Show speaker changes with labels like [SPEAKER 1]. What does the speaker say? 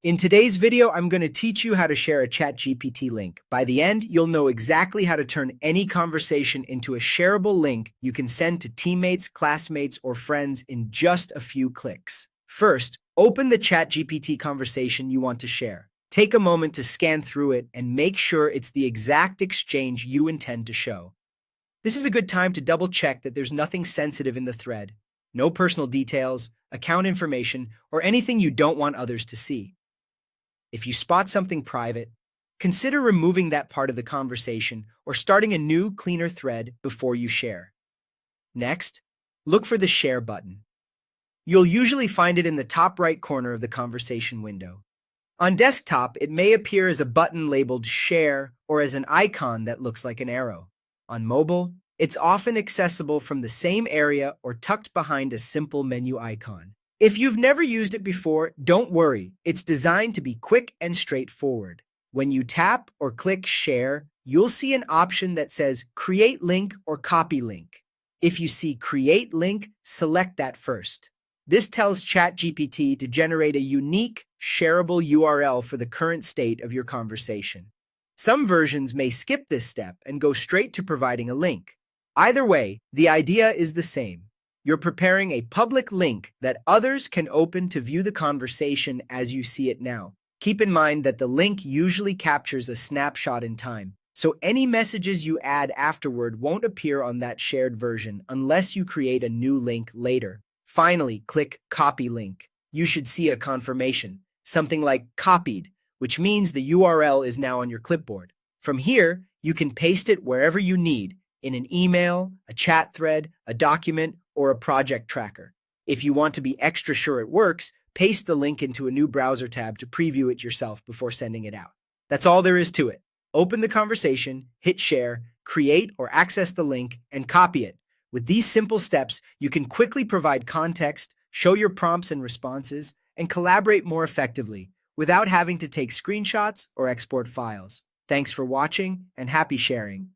[SPEAKER 1] In today's video, I'm going to teach you how to share a ChatGPT link. By the end, you'll know exactly how to turn any conversation into a shareable link you can send to teammates, classmates, or friends in just a few clicks. First, open the ChatGPT conversation you want to share. Take a moment to scan through it and make sure it's the exact exchange you intend to show. This is a good time to double check that there's nothing sensitive in the thread, no personal details, account information, or anything you don't want others to see. If you spot something private, consider removing that part of the conversation or starting a new, cleaner thread before you share. Next, look for the Share button. You'll usually find it in the top right corner of the conversation window. On desktop, it may appear as a button labeled Share or as an icon that looks like an arrow. On mobile, it's often accessible from the same area or tucked behind a simple menu icon. If you've never used it before, don't worry. It's designed to be quick and straightforward. When you tap or click Share, you'll see an option that says Create Link or Copy Link. If you see Create Link, select that first. This tells ChatGPT to generate a unique, shareable URL for the current state of your conversation. Some versions may skip this step and go straight to providing a link. Either way, the idea is the same. You're preparing a public link that others can open to view the conversation as you see it now. Keep in mind that the link usually captures a snapshot in time, so any messages you add afterward won't appear on that shared version unless you create a new link later. Finally, click Copy Link. You should see a confirmation, something like copied, which means the URL is now on your clipboard. From here, you can paste it wherever you need, in an email, a chat thread, a document, or a project tracker. If you want to be extra sure it works, paste the link into a new browser tab to preview it yourself before sending it out. That's all there is to it. Open the conversation, hit share, create or access the link, and copy it. With these simple steps, you can quickly provide context, show your prompts and responses, and collaborate more effectively without having to take screenshots or export files. Thanks for watching and happy sharing.